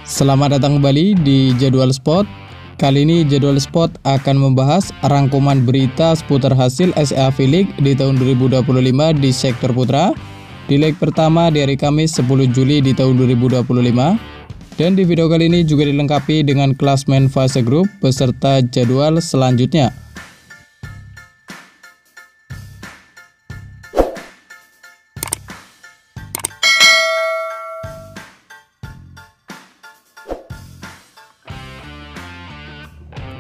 Selamat datang kembali di Jadwal Sport. Kali ini Jadwal Sport akan membahas rangkuman berita seputar hasil SEA V-League di tahun 2025 di sektor putra. Di leg pertama di hari Kamis 10 Juli di tahun 2025. Dan di video kali ini juga dilengkapi dengan klasmen fase grup beserta jadwal selanjutnya.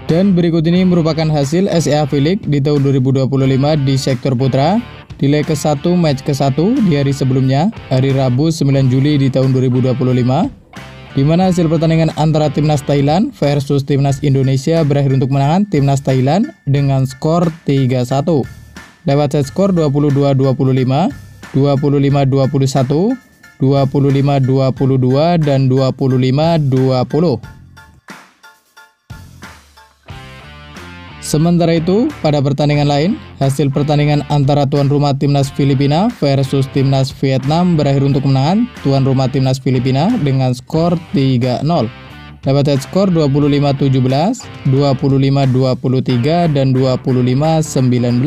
Dan berikut ini merupakan hasil SEA V-League di tahun 2025 di sektor putra. Di leg ke-1 match ke-1 di hari sebelumnya, hari Rabu 9 Juli di tahun 2025, di mana hasil pertandingan antara Timnas Thailand versus Timnas Indonesia berakhir untuk kemenangan Timnas Thailand dengan skor 3-1. Lewat set skor 22-25, 25-21, 25-22, dan 25-20. Sementara itu, pada pertandingan lain, hasil pertandingan antara tuan rumah Timnas Filipina versus Timnas Vietnam berakhir untuk kemenangan tuan rumah Timnas Filipina dengan skor 3-0. Lewat set skor 25-17, 25-23, dan 25-19.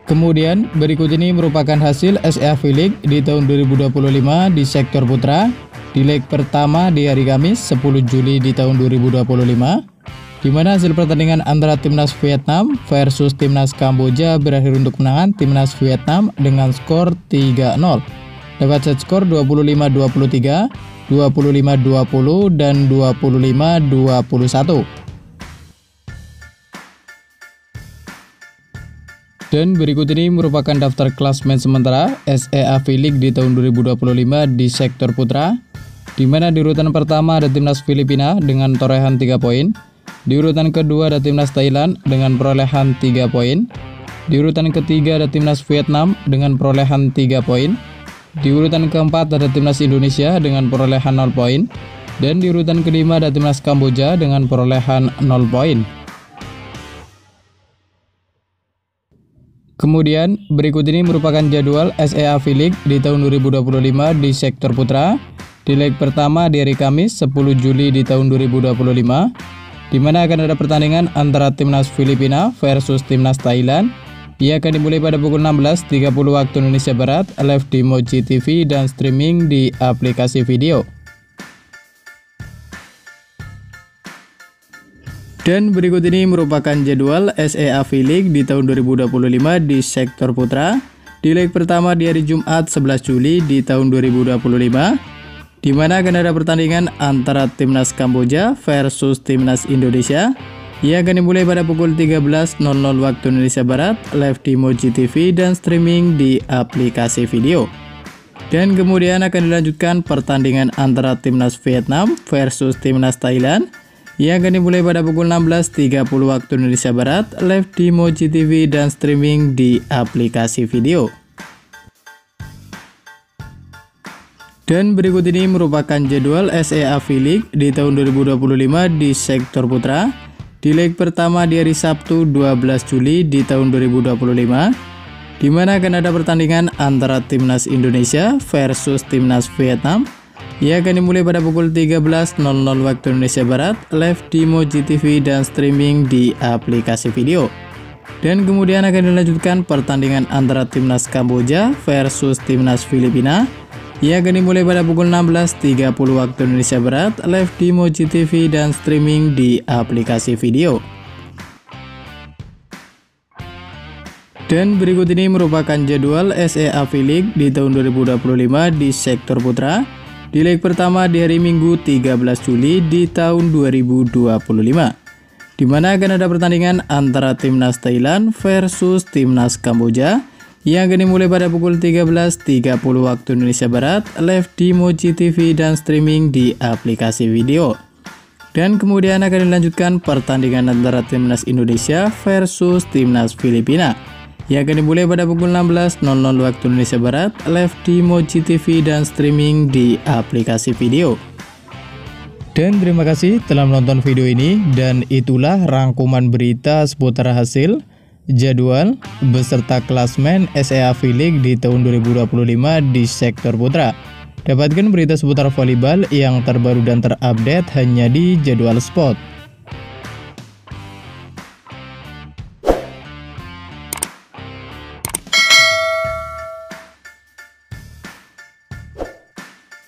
Kemudian, berikut ini merupakan hasil SEA V-League di tahun 2025 di sektor putra. Di leg pertama di hari Kamis 10 Juli di tahun 2025, di mana hasil pertandingan antara Timnas Vietnam versus Timnas Kamboja berakhir untuk kemenangan Timnas Vietnam dengan skor 3-0. Lewat set skor 25-23, 25-20, dan 25-21. Dan berikut ini merupakan daftar klasmen sementara SEA V-League di tahun 2025 di sektor putra, di mana di urutan pertama ada Timnas Filipina dengan torehan 3 poin. Di urutan kedua ada Timnas Thailand dengan perolehan 3 poin. Di urutan ketiga ada Timnas Vietnam dengan perolehan 3 poin. Di urutan keempat ada Timnas Indonesia dengan perolehan 0 poin. Dan di urutan kelima ada Timnas Kamboja dengan perolehan 0 poin. Kemudian berikut ini merupakan jadwal SEA V-League di tahun 2025 di sektor putra. Di leg pertama di hari Kamis 10 Juli di tahun 2025, di mana akan ada pertandingan antara Timnas Filipina versus Timnas Thailand. Ia akan dimulai pada pukul 16.30 waktu Indonesia Barat, live di Moji TV dan streaming di aplikasi video. Dan berikut ini merupakan jadwal SEA V-League di tahun 2025 di sektor putra. Di leg pertama di hari Jumat 11 Juli di tahun 2025, di mana akan ada pertandingan antara Timnas Kamboja versus Timnas Indonesia. Ia akan dimulai pada pukul 13.00 waktu Indonesia Barat, live di Moji TV dan streaming di aplikasi video. Dan kemudian akan dilanjutkan pertandingan antara Timnas Vietnam versus Timnas Thailand. Ia akan dimulai pada pukul 16.30 waktu Indonesia Barat, live di Moji TV dan streaming di aplikasi video. Dan berikut ini merupakan jadwal SEA V-League di tahun 2025 di sektor putra. Di leg pertama di hari Sabtu 12 Juli di tahun 2025, di mana akan ada pertandingan antara Timnas Indonesia versus Timnas Vietnam. Ia akan dimulai pada pukul 13.00 waktu Indonesia Barat, live di Moji TV dan streaming di aplikasi video. Dan kemudian akan dilanjutkan pertandingan antara Timnas Kamboja versus Timnas Filipina. Ia akan dimulai pada pukul 16.30 waktu Indonesia Barat, live di Moji TV dan streaming di aplikasi video. Dan berikut ini merupakan jadwal SEA V-League di tahun 2025 di sektor putra. Di leg pertama di hari Minggu 13 Juli di tahun 2025, di mana akan ada pertandingan antara Timnas Thailand versus Timnas Kamboja. Ia akan dimulai pada pukul 13.30 waktu Indonesia Barat, live di Moji TV dan streaming di aplikasi video. Dan kemudian akan dilanjutkan pertandingan antara Timnas Indonesia versus Timnas Filipina. Ia akan dimulai pada pukul 16.00 waktu Indonesia Barat, live di Moji TV dan streaming di aplikasi video. Dan terima kasih telah menonton video ini, dan itulah rangkuman berita seputar hasil, jadwal, beserta klasmen SEA V-League di tahun 2025 di sektor putra. Dapatkan berita seputar volleyball yang terbaru dan terupdate hanya di Jadwal Sport.